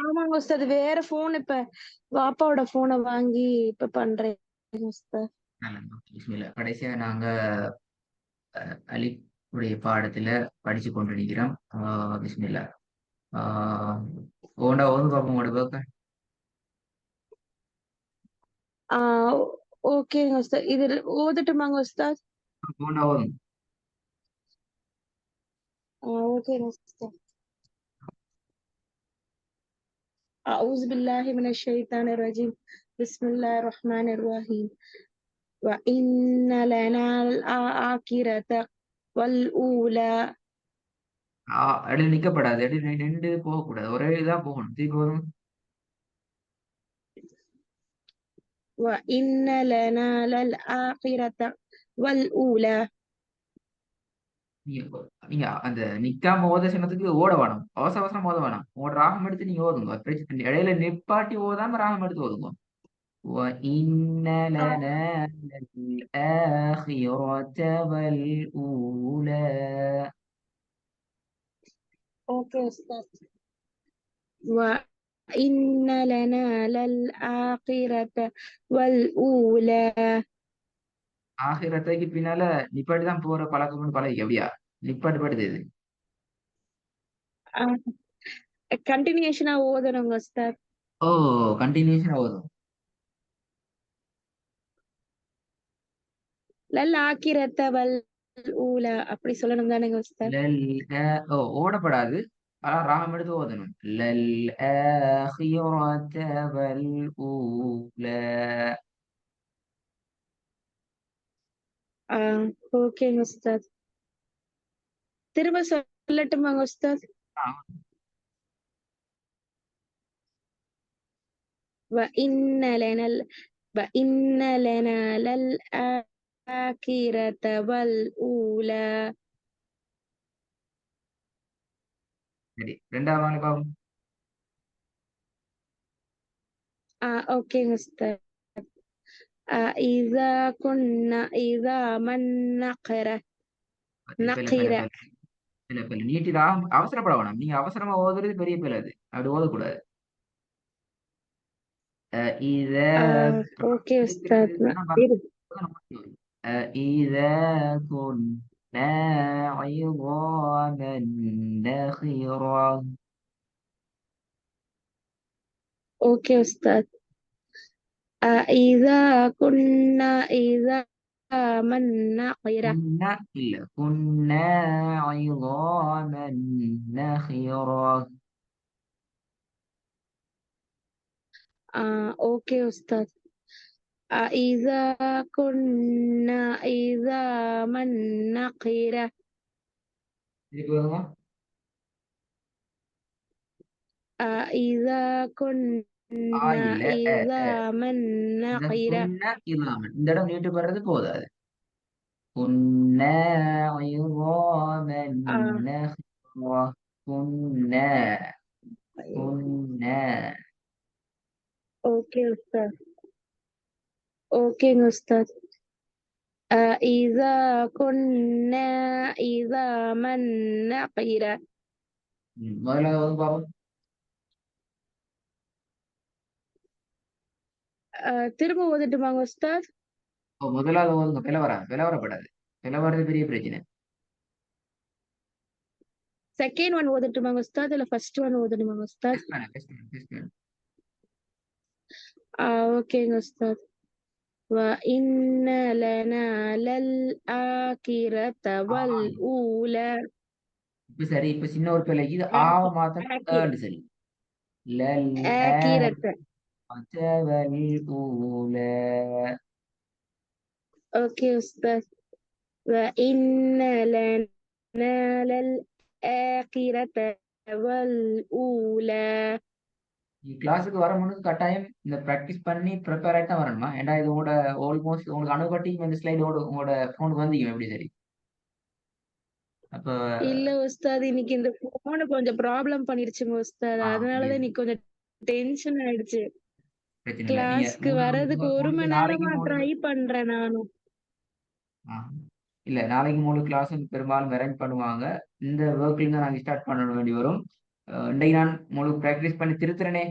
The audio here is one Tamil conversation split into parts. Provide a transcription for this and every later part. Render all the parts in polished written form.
ஆமாங்க உஸ்தாத். வேற ஃபோன் இப்ப வாப்பாவோட ஃபோன வாங்கி இப்ப பண்றேன் உஸ்தாத். நல்லது. பிஸ்மில்லா. கடைசியா நாங்க அலிஃப் உடைய பாடத்துல படிச்சு கொண்டிருக்கிறோம். பிஸ்மில்லா. ஓண்டா ஓதுங்க பாப்போம் உங்களோட பேக்க. ஆ ஓகேங்க உஸ்தாத். இது ஓதட்டுமாங்க உஸ்தாத்? ஓண்டா ஓதுங்க. ஓகேங்க உஸ்தாத். أعوذ بالله من الشيطان الرجيم. بسم الله الرحمن الرحيم. وإن لنا الآخرة والأولى. இடையில நிக்கப்படாது. இடையில நின்று போகக்கூடாது. ஒரே இதா போகணும். திருப்பி வரும். وإن لنا للآخرة والأولى. நீங்க நீங்க அந்த நிக்காம ஓத சொன்னதுக்கு ஓட வேணாம். அவசர அவசரம் ஓத வேணாம். உங்களோட ராகம் எடுத்து நீங்க ஓதுங்க. பிரச்சனை இல்லை. இடையில நிப்பாட்டி ஓதாம ராகம் எடுத்து ஓதுங்க. وَإِنَّ لَنَا لَلْآخِرَةَ وَالْأُولَى. ஓகே உஸ்தாத். وإن لنا للآخرة والأولى. ஆகிரத்தைக்கு பின்னால நிப்பாட்டி தான் போற பழக்கம்னு பழகி அப்படியா? நிப்பாட்டு பாட்டு இது. கண்டினியூஷனா ஓதணுங்க உஸ்தாத். ஓ, கண்டினியூஷன் ஓதும். லல்ஆக்கிரத்த வல் ஊலா அப்படி சொல்லணும் தானேங்க உஸ்தாத்? ஓடப்படாது. ஆனா ராகம் எடுத்து ஓதணும். லல் ஆஹிரத வல் ஊல. ஓகேங்க உஸ்தாத். திரும்ப சொல்லட்டுமாங்க உஸ்தாத்? وإن لنا وإن لنا للآخرة والأولى. சரி, ரெண்டாவது வாங்க பாப்போம். ஓகேங்க உஸ்தாத். إذا كنا إذا من نقرة نقرة. நீட்டி ராகம் அவசரப்பட வேணாம். நீங்க அவசரமா ஓதுறது பெரிய பிள்ளை அது. அப்படி ஓதக்கூடாது. இத ஓகே உஸ்தாத். إذا كنا عظاما نخرة. ஓகே உஸ்தாத். إذا كنا إذا من نقرة. كنا عظاما نخرة. اوكي استاذ. إذا كنا إذا من نقرة. إذا كنا இல்ல إذا من இந்த نقرة. இல்லாம இந்த இடம் நீட்டு வர்றது போதாது. كنا عظاما نخرة. كنا كنا. اوكي استاذ. اوكي استاذ. إذا كنا إذا من نقرة. முதல்ல வந்து பாப்போம். திரும்ப ஓதட்டுமாங்க உஸ்தாத்? முதலாவது ஓதுங்க. பிளவரப்படாது. பிளவறது பெரிய பிரச்சனை. செகண்ட் ஒன் ஓதட்டுமாங்க உஸ்தாத் இல்ல ஃபர்ஸ்ட் ஒன் ஓதணுமாங்க உஸ்தாத்? ஓகேங்க உஸ்தாத். وإن لنا للآخرة والأولى. இப்ப சரி. இப்ப சின்ன ஒரு பிள்ளை இது ஆவ மாத்தம். சரி. லல் آخرة. والأولى. أوكي أستاذ. وإن لنا للآخرة والأولى. கிளாஸுக்கு வர முன்னுக்கு கட்டாயம் இந்த பிராக்டிஸ் பண்ணி ப்ரிப்பேர் ஆயிட்டு தான் வரணுமா? ஏன்டா இது உங்களோட ஆல்மோஸ்ட் உங்களுக்கு அனுபவட்டி இந்த ஸ்லைடோட உங்களோட போனுக்கு வந்தீங்க எப்படி? சரி. அப்ப இல்ல உஸ்தாத், இன்னைக்கு இந்த போன் கொஞ்சம் ப்ராப்ளம் பண்ணிருச்சுங்க உஸ்தாத். அதனாலதான் இன்னைக்கு கொஞ்சம் டென்ஷன் ஆயிடுச்சு. பிரச்சனை இல்லை. நீங்க கிளாஸ்க்கு வர்றதுக்கு 1 மணி நாளைக்கு நேரமா ட்ரை பண்றேன் நானும். இல்ல நாளைக்கு உங்களுக்கு கிளாஸ் பெரும்பாலும் அரேஞ்ச் பண்ணுவாங்க. இந்த ஒர்க்ல இருந்து நாங்க ஸ்டார்ட் பண்ண வேண்டி வரும். இன்றைக்கு நான் உங்களுக்கு ப்ராக்டிஸ் பண்ணி திருத்துறேனே.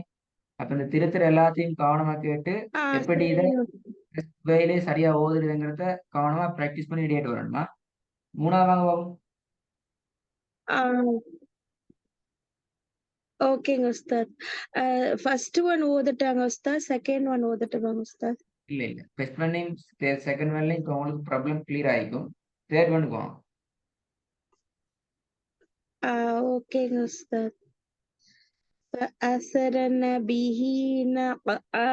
அப்ப இந்த திருத்துற எல்லாத்தையும் கவனமா கேட்டு எப்படி இதை சரிங்க. வேலையே சரியா ஓதுறதுங்கிறத கவனமா ப்ராக்டிஸ் பண்ணி ரெடியாயிட்டு வரணுமா. மூணாவது வாங்க பாப்போம். ஆ ஓகேங்க உஸ்தாத். ஃபர்ஸ்ட் ஒன் ஓதட்டாங்க உஸ்தாத், செகண்ட் ஒன் ஓதட்டுமாங்க உஸ்தாத்? இல்ல இல்ல, ஃபர்ஸ்ட் ஒன்னையும் செகண்ட் ஒன்லையும் இப்போ உங்களுக்கு ப்ராப்ளம் கிளியர் ஆயிக்கும். தேர்ட் ஒன்னுக்கு வாங்க. ஓகேங்க உஸ்தாத். فأثرن به نقعا.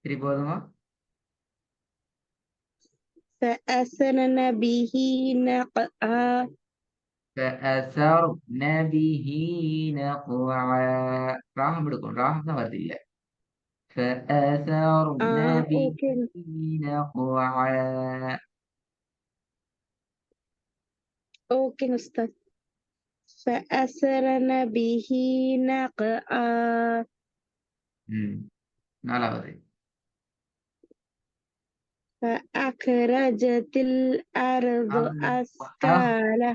சரி போதுமா? فأثرن به نقعا. فأثرن به نقعا. راகம் எடுக்கும், ராகம் தான் வருது இல்ல. فأثرن به ஓகேங்க. نقعا. ஓகேங்க உஸ்தாத். فأثرن به نقعا. நாலாவது. فأخرجت الأرض أثقالها.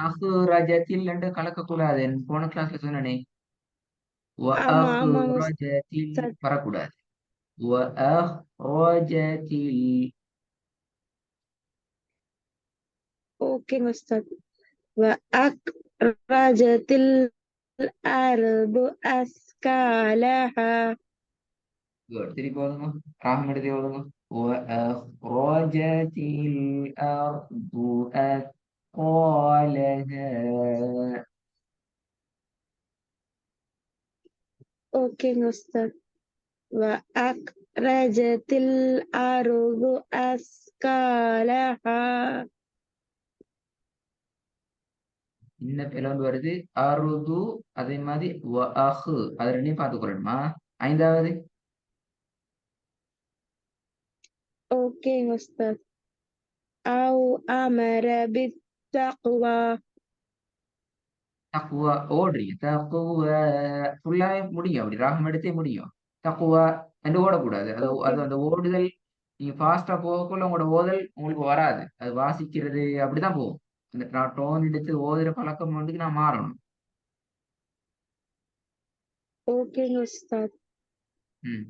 அஹ்ரஜத்தில் என்று கலக்கக்கூடாது. போன கிளாஸ்ல சொன்னனே. ஆமாங்க அஹ்ரஜத்தில் உஸ்தாத். வரக்கூடாது. அஹ்ரஜத்தில். ஓகேங்க உஸ்தாத். وأخرجت الأرض أثقالها. திருப்பி ஓதுங்க. ராகம் எடுத்து ஓதுங்க. وأخرجت الأرض أثقالها. ஓகேங்க உஸ்தாத். وأخرجت الأرض أثقالها. இன்ன பிளவுண்டு வருது. அருது அதே மாதிரி அஹு அது ரெண்டையும் பார்த்துக்கொள்ளணுமா. ஐந்தாவது. ஓகேங்க உஸ்தாத். أو أمر بالتقوى. தக்குவா ஓடுறீங்க. தக்குவா ஃபுல்லாவே முடியும், அப்படி ராகம் எடுத்தே முடியும். தக்குவா என்று ஓடக்கூடாது. அது ஓகே. அது அந்த ஓடுதல் நீங்க ஃபாஸ்டா போகக்குள்ள உங்களோட ஓதல் உங்களுக்கு வராது. அது வாசிக்கிறது அப்படிதான் போகும். அந்த நான் டோன் எடுத்து ஓதுற பழக்கம் வந்து நான் மாறணும். ஓகேங்க உஸ்தாத். ம்.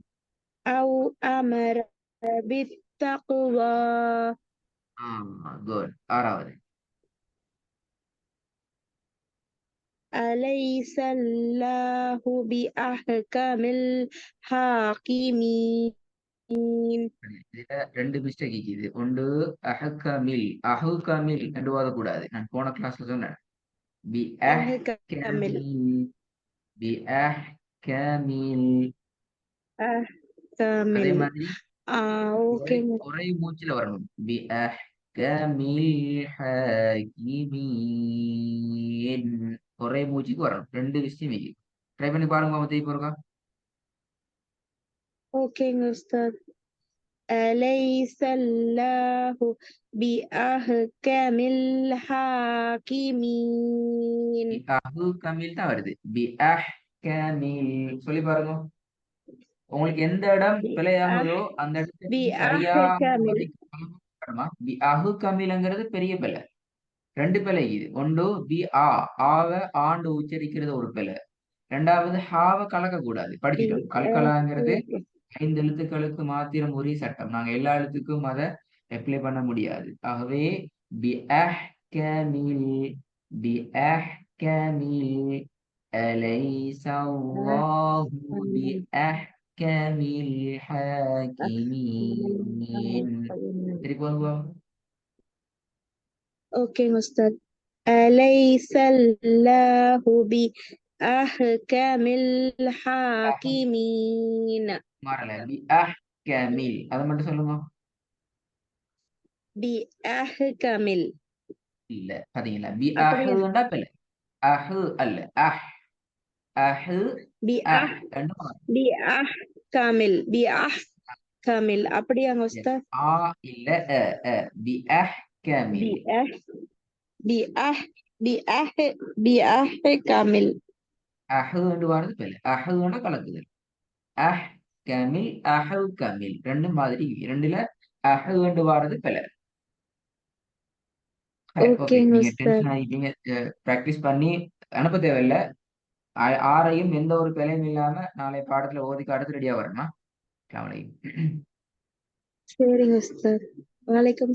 أو أمر بالتقوى. குட். ஆறாவது. أليس الله بأحكم الحاكمين. இதுல ரெண்டு மிஸ்டேக் இருக்குது. ஒன்று அஹ்கமில். அஹ்கமில் என்று ஓதக்கூடாது. நான் போன கிளாஸ்ல சொன்னேன். பி أحكمل. அஹ்கமில். பி அஹ்கமில். அதே أحكمل. மாதிரி குறை ஓகேங்க. குறை மூச்சுல வரணும். பி அஹ்கமில் ஹாகிமீன். குறை மூச்சுக்கு வரணும். ரெண்டு விஷயம் இருக்கு. ட்ரை பண்ணி பாருங்க மாமா, திருப்பி இருக்கா. ஓகேங்க உஸ்தாத். أليس الله بأحكم الحاكمين. பி அஹ்கமில் தான் வருது. பி அஹ்கமில் சொல்லி பாருங்க. உங்களுக்கு எந்த இடம் பிழையாகுதோ அந்த இடத்துல நீங்க சரியா بأحكم. படிக்கணுமா. பி அஹு கமிலங்கிறது பெரிய பிழை. ரெண்டு பிழை இது. ஒன்று பி ஆவ ஆண்டு உச்சரிக்கிறது ஒரு பிழை. ரெண்டாவது ஹாவ கலக்க கூடாது. படிச்சிட்டோம். கல்கலாங்கிறது 5 எழுத்துக்களுக்கு மாத்திரம் உரிய சட்டம். நாங்க எல்லா எழுத்துக்கும் அதை அப்ளை பண்ண முடியாது. ஆகவே பி அஹ் கமில். பி அஹ் கமில். أليس الله بأحكم الحاكمين. திருப்பி வருவோம். ஓகேங்க உஸ்தாத். أليس الله بأحكم الحاكمين. மாறல. பி அஹ்கமில் அதை மட்டும் சொல்லுங்க. بأحكم. இல்ல பாத்தீங்களா. பி அப்படியே அஹுண்டா பிள்ளை. அஹு அல்ல. அஹு بأح ரெண்டு மாறும். بأحكم. بأحكم அப்படியாங்க Yes. உஸ்தாத்? இல்ல பி அஹ்கமில். بأح بأح بأح بأحكم. அஹு என்று வாரது பிள்ளை. அஹுண்டா கலக்குதல். அஹ் கமில் அஹு கமில் ரெண்டு மாதிரி. ரெண்டுல அஹு என்று வாரது பிள்ளை. ஓகே, ஓகேங்க நீங்க உஸ்தாத். டென்ஷன் ஆகிட்டீங்க. பிராக்டிஸ் பண்ணி அனுப்ப தேவையில்ல. ஆரையும் எந்த ஒரு பிழையும் இல்லாம நாளைய பாடத்துல ஓதி காட்டுறது ரெடியா வரணுமா? அஸ்ஸலாமு அலைக்கும். சரிங்க உஸ்தாத். வலைக்கும்